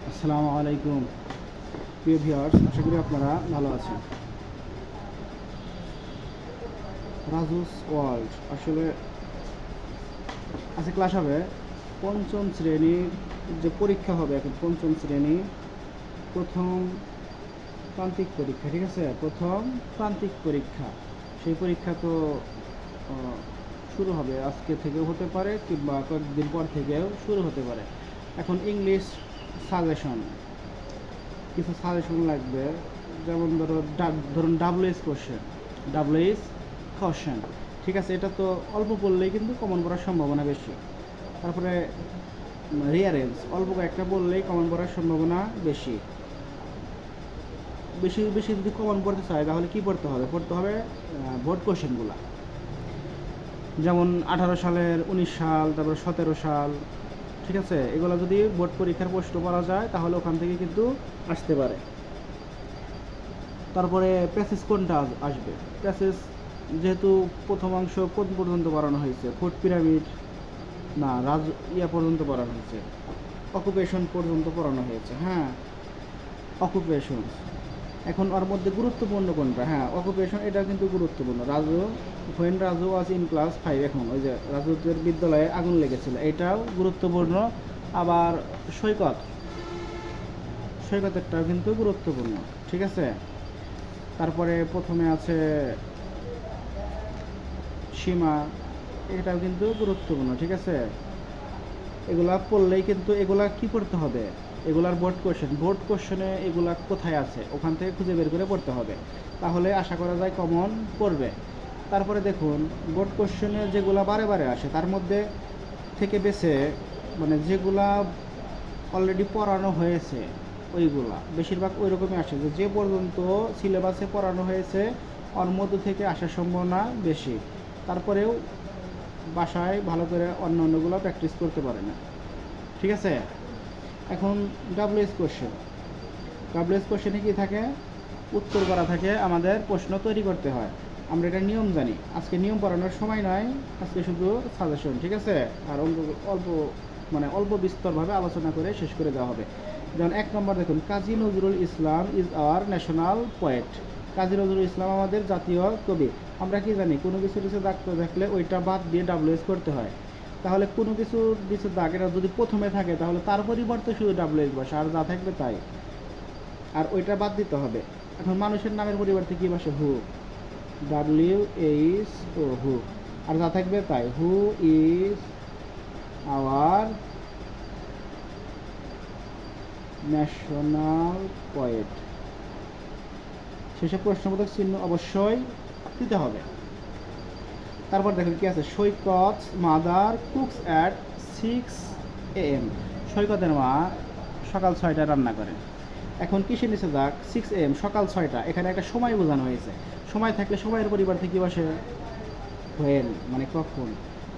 আসসালামু আলাইকুম প্রিয় ভিউয়ার্স, আশা করি আপনারা ভালো আছেন। রাজুস ওয়ার্ল্ড আসলে আজকে ক্লাস হবে পঞ্চম শ্রেণীর যে পরীক্ষা হবে। এখন পঞ্চম শ্রেণী প্রথম প্রান্তিক পরীক্ষা, ঠিক আছে? প্রথম প্রান্তিক পরীক্ষা, সেই পরীক্ষা তো শুরু হবে, আজকে থেকেও হতে পারে কিংবা কয়েকদিন পর থেকেও শুরু হতে পারে। এখন ইংলিশ সাজেশন, কিছু সাজেশন লাগবে। যেমন ধরুন ডাব্লিউএস কোশ্চেন, ডাব্লিউএস কোশ্চেন, ঠিক আছে? এটা তো অল্প পড়লেই কিন্তু কমন পড়ার সম্ভাবনা বেশি। তারপরে রিয়ারেঞ্জ, অল্প কয়েকটা পড়লেই কমন পড়ার সম্ভাবনা বেশি। বেশি বেশি যদি কমন পড়তে চায় তাহলে কি পড়তে হবে? পড়তে হবে বোর্ড কোশ্চেনগুলো, যেমন 18 সালের, 19 সাল, তারপরে 17 সাল, ঠিক আছে? এগুলো যদি বোর্ড পরীক্ষার প্রশ্ন পড়া যায় তাহলে ওখান থেকে কিন্তু আসতে পারে। তারপরে প্যাসেজ কোনটা আসবে? প্যাসেজ যেহেতু প্রথম অংশ কোন পর্যন্ত পড়ানো হয়েছে? ফোর্থ পিরামিড না পর্যন্ত পড়ানো হয়েছে, অকুপেশন পর্যন্ত পড়ানো হয়েছে। হ্যাঁ, অকুপেশন। এখন ওর মধ্যে গুরুত্বপূর্ণ কোনটা? হ্যাঁ, অকুপেশন, এটা কিন্তু গুরুত্বপূর্ণ। রাজু ওয়াজ ইন ক্লাস 5, এখন ওই যে রাজুদের বিদ্যালয়ে আগুন লেগেছিল, এটাও গুরুত্বপূর্ণ। আবার সৈকতেরটাও কিন্তু গুরুত্বপূর্ণ, ঠিক আছে? তারপরে প্রথমে আছে সীমা, এটাও কিন্তু গুরুত্বপূর্ণ, ঠিক আছে? এগুলা পড়লেই কিন্তু, এগুলা কি পড়তে হবে? এগুলার বোর্ড কোশ্চেনে এগুলা কোথায় আছে ওখান থেকে খুঁজে বের করে পড়তে হবে, তাহলে আশা করা যায় কমন পড়বে। তারপরে দেখুন, বোর্ড কোশ্চেনে যেগুলা বারে বারে আসে তার মধ্যে থেকে বেছে, মানে যেগুলা অলরেডি পড়ানো হয়েছে ওইগুলা বেশিরভাগ ওই রকমই আসে, যে পর্যন্ত সিলেবাসে পড়ানো হয়েছে ওর মধ্য থেকে আসার সম্ভাবনা বেশি। তারপরেও বাসায় ভালো করে অন্য অন্যগুলো প্র্যাকটিস করতে পারে না, ঠিক আছে? এখন ডাব্লিউএস কোশ্চেনে কি থাকে? উত্তর করা থাকে, আমাদের প্রশ্ন তৈরি করতে হয়। আমরা এটা নিয়ম জানি, আজকে নিয়ম পড়ানোর সময় নয়, আজকে শুধু সাজেশন, ঠিক আছে? আর অল্প বিস্তরভাবে আলোচনা করে শেষ করে দেওয়া হবে। যেমন 1 নম্বর দেখুন, Kazi Nazrul Islam is our national poet. Kazi Nazrul Islam আমাদের জাতীয় কবি। আমরা কি জানি, কোনো কিছু দেখলে ওইটা বাদ দিয়ে ডাব্লিউএস করতে হয়। তাহলে কোনো কিছু দাগ এটা যদি প্রথমে থাকে তাহলে তার পরিবর্তে শুধু ডাব্লিউএস বসে, আর যা থাকবে তাই, আর ওইটা বাদ দিতে হবে। এখন মানুষের নামের পরিবর্তে কি বসে? হু, হু, আর যা থাকবে তাই। Who is our national poet. শেষে প্রশ্নবোধক চিহ্ন অবশ্যই দিতে হবে। তারপর দেখুন কি আছে, সৈকত মাদার কুকস অ্যাট 6 AM। সৈকতের মা সকাল 6টায় রান্না করে। এখন কিসের নিচে যাক? 6 AM, সকাল 6টা, এখানে একটা সময় বোঝানো হয়েছে। সময় থাকলে সময়ের পরিবর্তে কী বসে? হোয়েন, মানে কখন।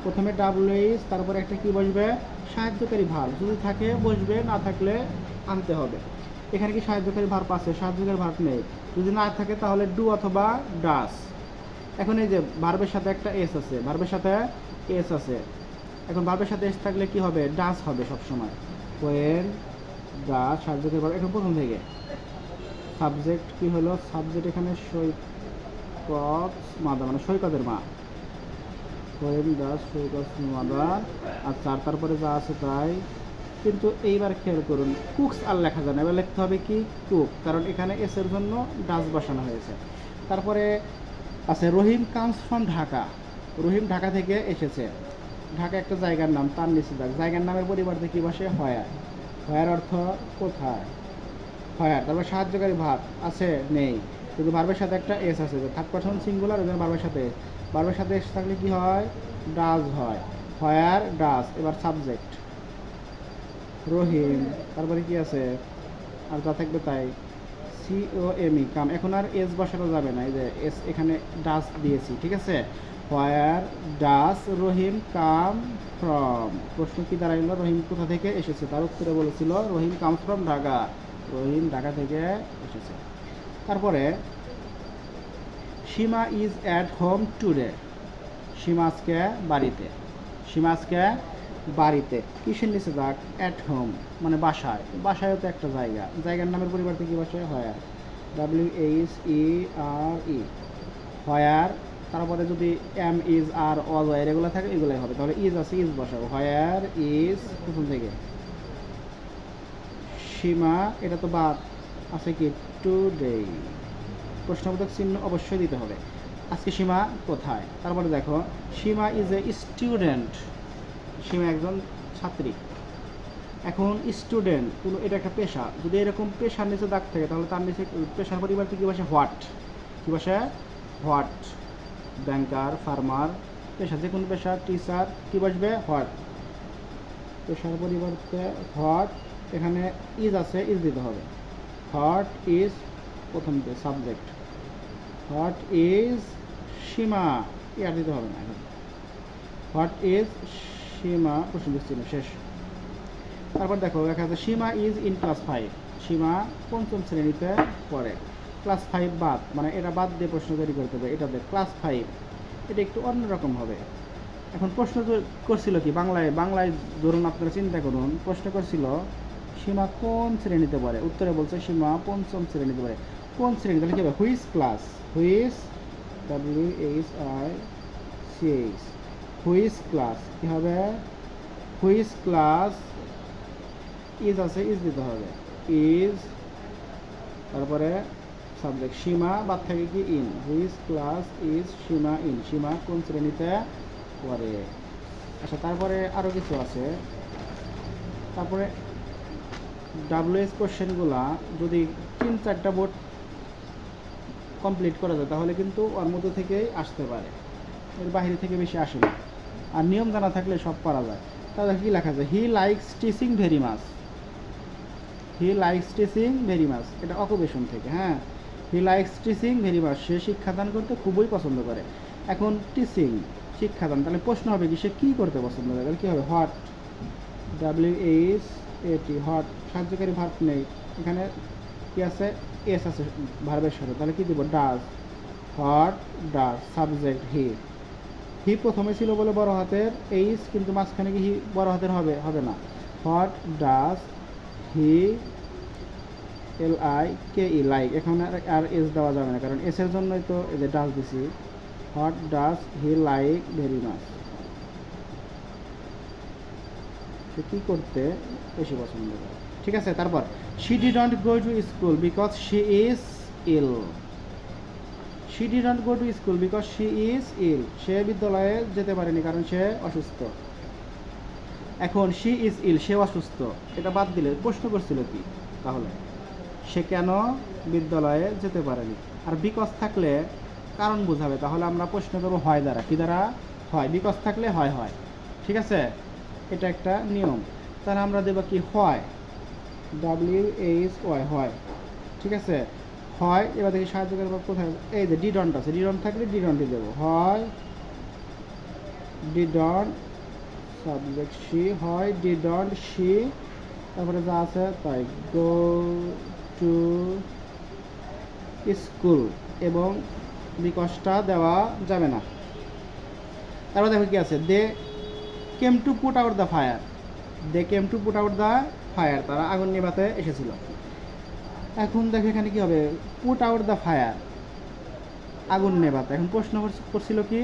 প্রথমে ডাব্লিউএইচ, তারপরে একটা কি বসবে? সাহায্যকারী ভার্ব, যদি থাকে বসবে, না থাকলে আনতে হবে। এখানে কি সাহায্যকারী ভার্ব আছে? সাহায্যকারী ভার্ব নেই। যদি না থাকে তাহলে ডু অথবা ডাস। এখন এই যে ভার্বের সাথে একটা এস আছে, এখন ভার্বের সাথে এস থাকলে কি হবে? ডাস হবে সবসময়। ওয়েন ডাস সাহায্যকারী ভার্ব। এখন প্রথম থেকে সাবজেক্ট কি হলো? সাবজেক্ট এখানে সৈকত মাদা, মানে সৈকতের মা। When does Saikat mother. আচ্ছা, আর তারপরে যা আছে তাই। কিন্তু এইবার খেয়াল করুন, কুকস আর লেখা যায় না, এবার লিখতে হবে কি? কুক, কারণ এখানে এস এর জন্য ডাস বসানো হয়েছে। তারপরে আছে রহিম কামস ফ্রম ঢাকা। রহিম ঢাকা থেকে এসেছে। ঢাকা একটা জায়গার নাম, তার নিচে থাক, জায়গার নামের পরিবর্তে কি বসে? হয়ার। হয়ার অর্থ কোথায়? হয়ার। তারপর সাহায্যকারী ভার্ব আছে? নেই, কিন্তু ভার্বের সাথে একটা এস আছে, থার্ড পারসন সিঙ্গুলার, ওই জন্য ভার্বের সাথে এস। ভার্বের সাথে এস থাকলে কি হয়? ডাজ হয়। হয়ার ডাজ। এবার সাবজেক্ট রহিম, তারপরে কি আছে? আর যা থাকবে তাই। COME, কাম। এখন আর এস বসানো যাবে না, এই যে এস এখানে ডাস দিয়েছি, ঠিক আছে? হোয়ার ডাস রহিম কাম ফ্রম। প্রশ্ন কি দাঁড়াইল? রহিম কোথা থেকে এসেছে? তার উত্তরে বলেছিল রহিম কাম ফ্রম ঢাকা। রহিম ঢাকা থেকে এসেছে। তারপরে সীমা ইজ অ্যাট হোম টুডে। সীমা আজকে বাড়িতে। সীমা আজকে বাড়িতে। কিসের নিচে দাগ? অ্যাট হোম, মানে বাসায়। বাসায়ও তো একটা জায়গা, জায়গার নামের পরিবর্তে কী বসে? হোয়ার। WHERE, where. তারপরে যদি am is are all were এগুলো থাকে এগুলোই হবে, তাহলে ইজ আছে, ইজ বসাবো। হোয়ার ইজ প্রথম থেকে সীমা, এটা তো বাদ আছে কি? টুডে। প্রশ্নবোধক চিহ্ন অবশ্যই দিতে হবে। আজকে সীমা কোথায়? তারপরে দেখো, সীমা ইজ এ স্টুডেন্ট, সীমা একজন ছাত্রী। এখন স্টুডেন্ট কোনো, এটা একটা পেশা, যদি এরকম পেশার নিচে দাগ থাকে তাহলে তার নিচে পেশার পরিবর্তে কী বসে? হোয়াট। কী বসে? হোয়াট। ব্যাংকার, ফার্মার, পেশা যে কোনো পেশা, টিচার, কী বসবে? হোয়াট। পেশার পরিবর্তে হোয়াট, এখানে ইজ আছে, ইজ দিতে হবে। হোয়াট ইজ প্রথম সাবজেক্ট, হোয়াট ইজ সীমা, আর দিতে হবে না এখন। হোয়াট ইজ সীমা, প্রশ্নবোধক চিহ্ন শেষ। তারপর দেখো দেখা যাচ্ছে সীমা ইজ ইন ক্লাস 5, সীমা পঞ্চম শ্রেণীতে পড়ে। ক্লাস 5 বাদ, মানে এটা বাদ দিয়ে প্রশ্ন তৈরি করতে হবে। এটা দেখ ক্লাস 5, এটা একটু অন্যরকম হবে। এখন প্রশ্ন করছিল কি বাংলায় ধরুন আপনারা চিন্তা করুন, প্রশ্ন করছিল সীমা কোন শ্রেণীতে পড়ে? উত্তরে বলছে সীমা পঞ্চম শ্রেণীতে পড়ে। কোন শ্রেণী? তাহলে কী হবে? Which class, which, WHICH, which class, কী হবে? হুইচ ক্লাস, ইজ আছে, ইজ দিতে হবে, ইজ। তারপরে সাবজেক্ট সীমা বাদ থাকে কি? In. Which class is Seema in, Seema কোন শ্রেণীতে পড়ে। আচ্ছা, তারপরে আরও কিছু আছে। তারপরে WH কোশ্চেনগুলা যদি 3-4টা বোর্ড কমপ্লিট করা যায় তাহলে কিন্তু ওর মধ্যে থেকেই আসতে পারে, এর বাইরে থেকে বেশি আসে না। আর নিয়ম জানা থাকলে সব পারা যায়। তাহলে কী লেখা যায়? He likes teaching very much, he likes teaching very much, এটা অকুপেশন থেকে। হ্যাঁ, he likes teaching very much, সে শিক্ষাদান করতে খুবই পছন্দ করে। এখন টিচিং, শিক্ষাদান, তাহলে প্রশ্ন হবে কি সে কী করতে পছন্দ করে? তাহলে কী হবে? What, WHAT, what. সাহায্যকারী ভার্ব নেই এখানে, কি আছে? এস আছে ভার্বের সাথে, তাহলে কী দেবো? Does. What does, subject he. He প্রথমে ছিল বলে বড় হাতের এইচ, কিন্তু মাঝখানে কি হি বড় হাতের হবে? হবে না। What does he, LIKE, like, এখন আর এস দেওয়া যাবে না কারণ এসের জন্যই তো এই যে ডাজ দিছি। What does he like very much, সে কী করতে বেশি পছন্দ করে। ঠিক আছে। তারপর she didn't go to school because she is ill, she didn't go to school because she is ill, সে বিদ্যালয়ে যেতে পারেনি কারণ সে অসুস্থ। এখন শি ইজ ইল, সে অসুস্থ, এটা বাদ দিলে প্রশ্ন করছিল কি? তাহলে সে কেন বিদ্যালয়ে যেতে পারেনি। আর বিকজ থাকলে কারণ বোঝাবে, তাহলে আমরা প্রশ্ন করবো হয় দ্বারা। কি দ্বারা? হয়। বিকজ থাকলে হয় হয়। ঠিক আছে, এটা একটা নিয়ম। তাহলে আমরা দেবো কি? হয়, WHY, হয়। ঠিক আছে, হয়। এবার দেখি সাহায্যকারী ভাব কোথায়? এই যে ডিডন্ট আছে, ডিডন্ট থাকলে ডিডন্টই দেবো। হয় ডিডন্ট, সাবজেক্ট শি, হয় ডিডন্ট শি, তারপরে যা আছে তাই। গো টু স্কুল, এবং বিকজটা দেওয়া যাবে না। তারপর দেখো কি আছে? They came to put out the fire, they came to put out the fire, তারা আগুন নেভাতে এসেছিল। এখন দেখো এখানে কি হবে? পুট আউট দ্য ফায়ার, আগুন নেভাতে। এখন প্রশ্ন করছিল কি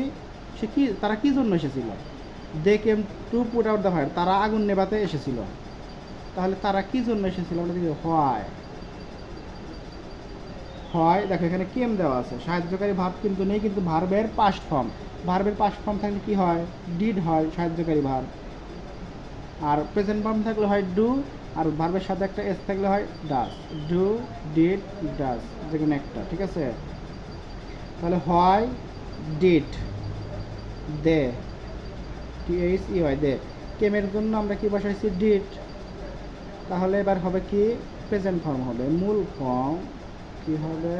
সে কি, তারা কি জন্য এসেছিল? They came to put out the fire, তারা আগুন নেভাতে এসেছিল। তাহলে তারা কি জন্য এসেছিল? আমরা দেখি হয়, হয়। দেখো এখানে কেম দেওয়া আছে, সাহায্যকারী ভার্ব কিন্তু নেই, কিন্তু ভার্বের পাস্ট ফর্ম, ভার্বের পাস্ট ফর্ম থাকলে কি হয়? ডিড হয় সাহায্যকারী ভার্ব। আর প্রেজেন্ট ফর্ম থাকলে হয় ডু, আর ভার্বের সাথে একটা এস থাকলে হয় ডাজ। ডু, ডিড, ডাজ, যে কোনো একটা। ঠিক আছে, তাহলে হয় ডিড, দে, THEY, দে। কেমের জন্য আমরা কি বসাইছি? ডিড। তাহলে এবার হবে কি? প্রেজেন্ট ফর্ম হবে। মূল ফর্ম কি হবে?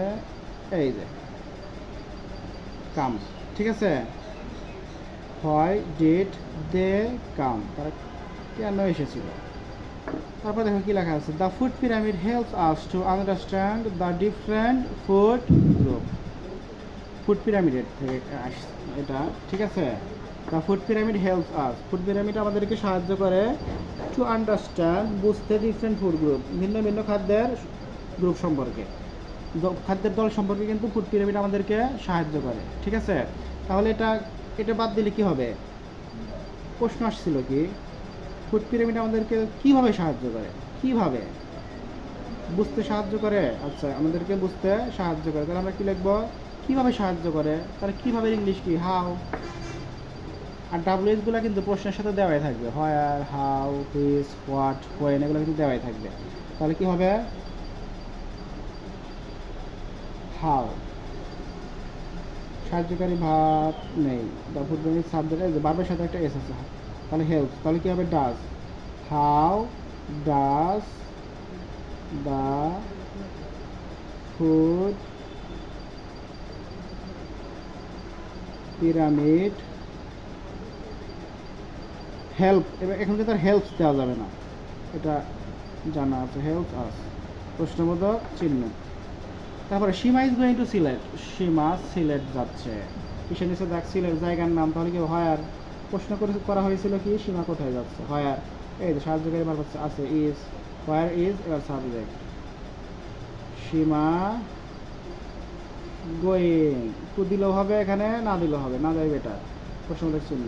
এই যে কাম। ঠিক আছে, হয় ডিড দে কাম, তারা কেন এসেছিল। তারপর দেখো কি লেখা আছে? The food pyramid helps us to understand the different food group, food পিরামিডের থেকে এটা। ঠিক আছে, the food pyramid helps us, food pyramid আমাদেরকে সাহায্য করে টু আন্ডারস্ট্যান্ড, বুঝতে ডিফারেন্ট ফুড গ্রুপ, ভিন্ন ভিন্ন খাদ্যের গ্রুপ সম্পর্কে, খাদ্যের দল সম্পর্কে কিন্তু ফুড পিরামিড আমাদেরকে সাহায্য করে। ঠিক আছে, তাহলে এটা এটা বাদ দিলে কি হবে? প্রশ্ন আসছিল কি, ফুড পিরামিড আমাদেরকে কিভাবে সাহায্য করে, কিভাবে বুঝতে সাহায্য করে? আচ্ছা, আমাদেরকে বুঝতে সাহায্য করে, তাহলে আমরা কি লিখবো? কিভাবে সাহায্য করে, তাহলে কিভাবে ইংলিশ কি, হাউ। আর ডাব্লিউএস গুলো কিন্তু প্রশ্নের সাথে দেওয়াই থাকবে, হোয়ার, হাউ, হুইচ, হোয়াট, হোয়েন, এগুলো কিন্তু দেওয়াই থাকবে। তাহলে কি হবে? হাউ। সাহায্যকারী ভাব নেই, দ্য ফুড পিরামিড সাবজেক্ট ভার্বের সাথে একটা এস আছে, তাহলে হেল্প, তাহলে কি হবে? Does. How does the food pyramid help, এবার এখানে তার হেল্পস দেওয়া যাবে না, এটা জানা আছে, হেল্প আস, প্রশ্নবোধক চিহ্ন। তারপরে সীমা ইজ গোয়িং টু সিলেট, সীমা সিলেট যাচ্ছে, কিসের নিচে দেখ সিলেট জায়গার নাম, তাহলে কি হোয়ার, প্রশ্ন করা হয়েছিল কি সীমা কোথায় যাচ্ছে, হোয়ার, এই যে সাহায্যকারী ভার্ব আছে ইজ, হোয়ার ইজ, এবার সাবজেক্ট, সীমা গোয়িং, টু দিলেও হবে এখানে, না দিলেও হবে, না দেয় বেটার, প্রশ্নবোধক চিহ্ন।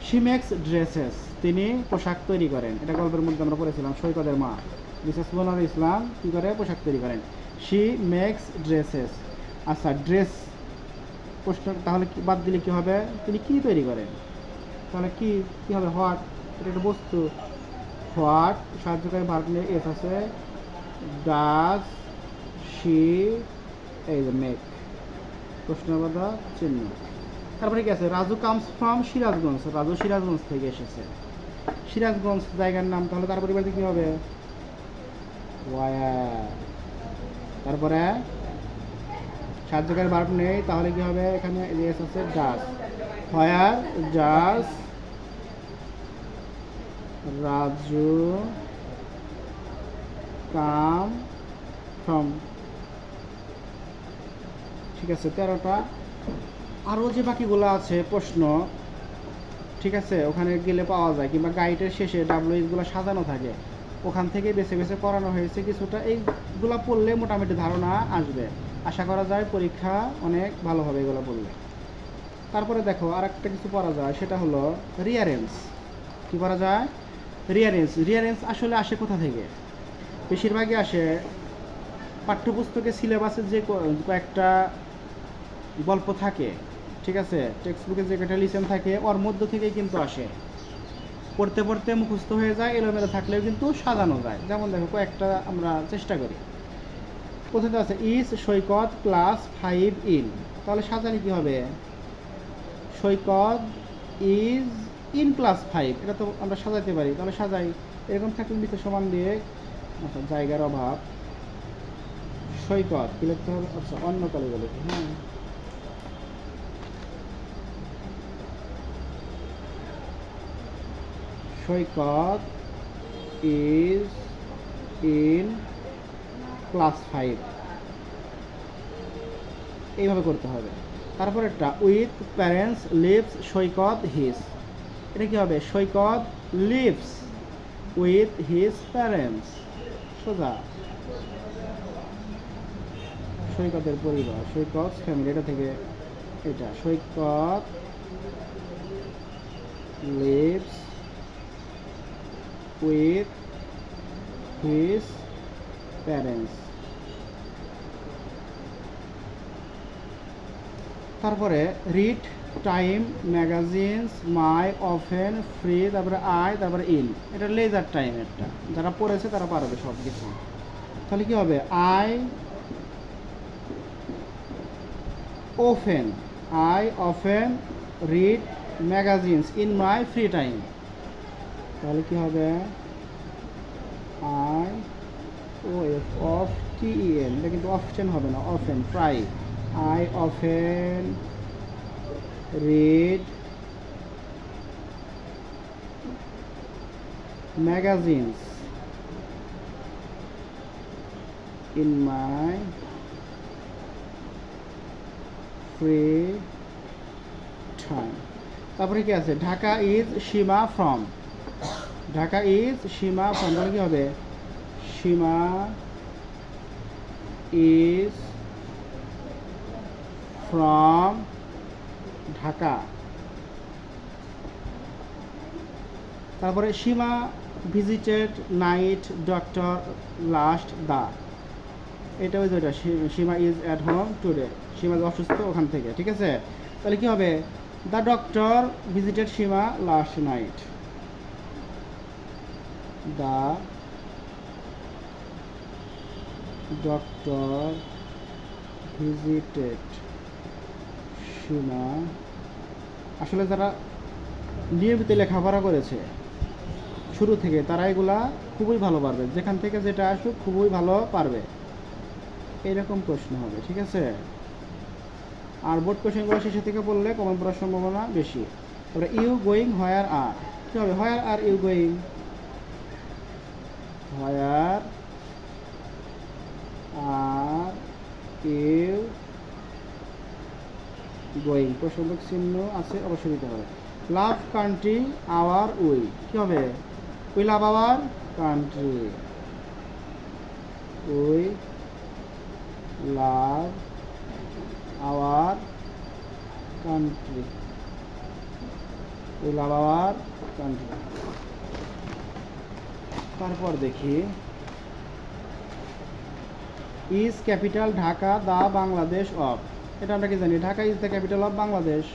শি মেক্স ড্রেসেস, তিনি পোশাক তৈরি করেন, এটা গল্পের মধ্যে আমরা পড়েছিলাম, সৈকতের মা মিসেস মনিরুল ইসলাম কী করে? পোশাক তৈরি করেন। শি মেক্স ড্রেসেস, আচ্ছা ড্রেস প্রশ্ন, তাহলে কি বাদ দিলে কি হবে? তিনি কি তৈরি করেন, তাহলে কি কি হবে? হোয়াট, এটা একটা বস্তু, হোয়াট সাহায্যকারী ভার্ব নিয়ে এস আছে, ডাজ শি, এই যে মেক, প্রশ্নবোধক চিহ্ন। তারপরে কি আছে? রাজু কামস ফ্রম সিরাজগঞ্জ, রাজু সিরাজগঞ্জ থেকে এসেছে, সিরাজগঞ্জ জায়গার নাম, তাহলে তার পরিবর্তে কি হবে? ওয়ার। তারপরে সাহায্যকারী ভার্ব নেই, তাহলে কি হবে? এখানে এস আছে does, where does Raju come from. ঠিক আছে, 13টা। আরও যে বাকিগুলো আছে প্রশ্ন, ঠিক আছে, ওখানে গেলে পাওয়া যায়, কিংবা গাইডের শেষে ডাব্লিউএসগুলো সাজানো থাকে, ওখান থেকে বেছে বেছে করানো হয়েছে কিছুটা, এইগুলো পড়লে মোটামুটি ধারণা আসবে, আশা করা যায় পরীক্ষা অনেক ভালো হবে এগুলো পড়লে। তারপরে দেখো আর একটা কিছু পড়া যায়, সেটা হলো রিয়ারেন্স। কি করা যায়? রিয়ারেন্স। রিয়ারেন্স আসলে আসে কোথা থেকে? বেশিরভাগই আসে পাঠ্যপুস্তকে সিলেবাসে যে কয়েকটা গল্প থাকে, ঠিক আছে, টেক্সট বুকে যে কয়েকটা লিসেন থাকে, ওর মধ্য থেকেই কিন্তু আসে, পড়তে পড়তে মুখস্থ হয়ে যায়, এলোমেলো থাকলেও কিন্তু সাজানো যায়। যেমন দেখো কয়েকটা আমরা চেষ্টা করি। প্রথমে আছে ইজ সৈকত ক্লাস 5 ইন, তাহলে সাজালে কি হবে? সৈকত ইজ ইন ক্লাস 5, এটা তো আমরা সাজাতে পারি, তাহলে সাজাই, এরকম থাকলে নিচে সমান দিয়ে, আচ্ছা জায়গার অভাব, সৈকত কি লিখতে হবে? আচ্ছা অন্য কালে বলে, হ্যাঁ সৈকত ইজ ইন ক্লাস 5, এইভাবে করতে হবে। তারপর একটা with parents lives Saikat his, এটা কি হবে? Saikat lives with his parents, সোজা, সৈকতের পরিবার, সৈকত ফ্যামিলি, এটা থেকে এটা, Saikat lives with his parents. তারপরে read time magazines my often free, তারপরে আই, তারপরে ইন, এটা লেজার টাইম, একটা যারা পড়েছে তারা পারবে সব কিছু। তাহলে কি হবে? I often read magazines in my free time, তাহলে কি হবে? I O F of T E N, এটা কিন্তু অফটেন হবে না, অফেন, প্রায়। I often read magazines in my free time. তারপরে কি আছে, Dhaka is Seema from, Dhaka is Seema from, তাহলে কি হবে, সীমা ইজ ফ্রম ঢাকা। তারপরে Seema visited night doctor last day, এটা ওই যেটা Seema is at home today, সীমা অসুস্থ ওখান থেকে, ঠিক আছে। তাহলে কি হবে, the doctor visited Seema last night, the doctor visited Seema, আসলে যারা নিয়মিত লেখাপড়া করেছে শুরু থেকে তারা এগুলা খুবই ভালো পারবে, যেখান থেকে যেটা আসুক খুবই ভালো পারবে, এইরকম প্রশ্ন হবে, ঠিক আছে। আর বোর্ড কোশ্চেনগুলো শেষে থেকে পড়লে কমন পড়ার সম্ভাবনা বেশি। তারপরে ইউ গোয়িং হোয়ার আর, কী হবে, where are you going, where are you going, প্রশ্নবোধক চিহ্ন আছে, অবশ্যই দিতে হবে। লাভ কান্ট্রি আওয়ার উই, কী হবে, we love our country, we love our country, we love our country. তারপর দেখি, is capital Dhaka the Bangladesh of, এটা আমরা কি জানি, Dhaka is the capital of Bangladesh,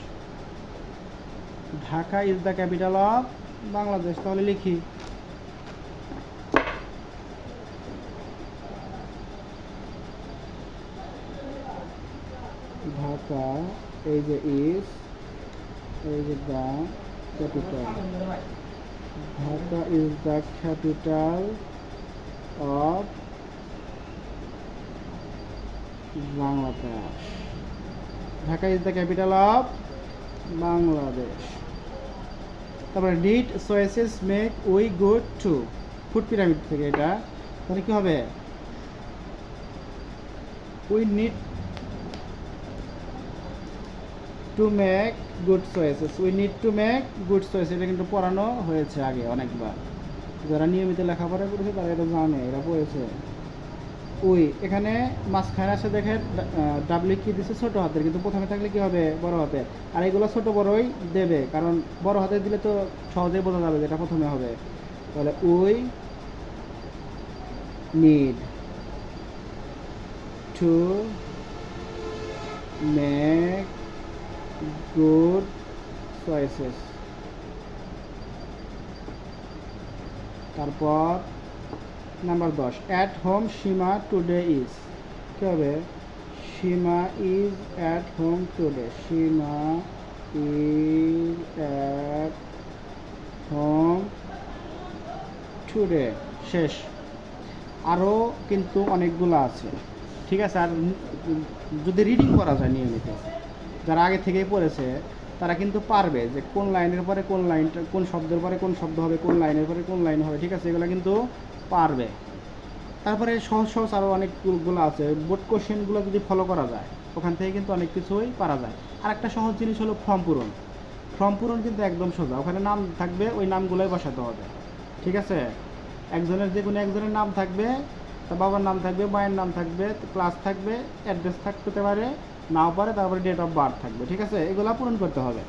Dhaka is the capital of Bangladesh, তাহলে লিখি ঢাকা, এই যে ইজ, এই যে the capital, Dhaka is the capital of Bangladesh, Dhaka is the capital of Bangladesh. তারপরে did choices make we good to, food pyramid থেকে এটা, তাহলে কি হবে, we need to make good choices, we need to make good choice, এটা কিন্তু পড়ানো হয়েছে আগে অনেকবার, যারা নিয়মিত লেখাপড়া করেছে তারা এটা জানে, এরা পড়েছে। উই এখানে মাঝখানে আসে দেখে ডাব্লিউ কি দিচ্ছে ছোট হাতের, কিন্তু প্রথমে থাকলে কি হবে, বড় হাতের, আর এগুলো ছোট বড়ই দেবে, কারণ বড় হাতে দিলে তো সহজেই বোঝা যাবে যেটা প্রথমে হবে। তাহলে we need to make good choices. তারপর number 10, at home Seema today is, কী হবে, Seema is at home today, Seema is at home today, শেষ। আরও কিন্তু অনেকগুলো আছে, ঠিক আছে। আর যদি রিডিং করা যায় নিয়মিত, যারা আগে থেকেই পড়েছে তারা কিন্তু পারবে যে কোন লাইনের পরে কোন লাইনটা, কোন শব্দের পরে কোন শব্দ হবে, কোন লাইনের পরে কোন লাইন হবে, ঠিক আছে, এগুলো কিন্তু পারবে। তারপরে সহজ সহজ আরও অনেকগুলো আছে, বোর্ড কোশ্চেনগুলো যদি ফলো করা যায় ওখান থেকে কিন্তু অনেক কিছুই পারা যায়। আর একটা সহজ জিনিস হলো ফর্ম পূরণ, ফর্ম পূরণ কিন্তু একদম সোজা, ওখানে নাম থাকবে, ওই নামগুলোই বসাতে হবে, ঠিক আছে। একজনের যে কোনো একজনের নাম থাকবে, তার বাবার নাম থাকবে, মায়ের নাম থাকবে, ক্লাস থাকবে, অ্যাড্রেস থাকতে পারে, নাও পারে, তারপরে ডেট অফ বার্থ থাকবে, ঠিক আছে, এগুলো পূরণ করতে হবে,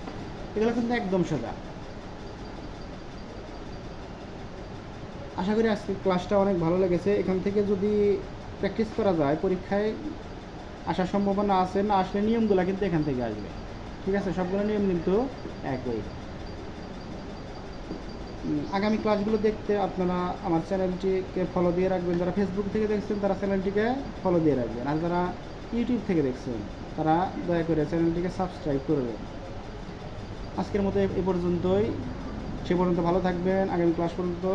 এগুলো কিন্তু একদম সোজা। আশা করি আজকে ক্লাসটা অনেক ভালো লেগেছে, এখান থেকে যদি প্র্যাকটিস করা যায় পরীক্ষায় আসার সম্ভাবনা আছে, না আসলে নিয়মগুলো কিন্তু এখান থেকে আসবে, ঠিক আছে, সবগুলো নিয়ম কিন্তু একই। আগামী ক্লাসগুলো দেখতে আপনারা আমার চ্যানেলটিকে ফলো দিয়ে রাখবেন, যারা ফেসবুক থেকে দেখছেন তারা চ্যানেলটিকে ফলো দিয়ে রাখবেন, আর যারা ইউটিউব থেকে দেখছেন তারা দয়া করে চ্যানেলটিকে সাবস্ক্রাইব করবেন। আজকের মতো এ পর্যন্তই, সে পর্যন্ত ভালো থাকবেন, আগামী ক্লাস পর্যন্ত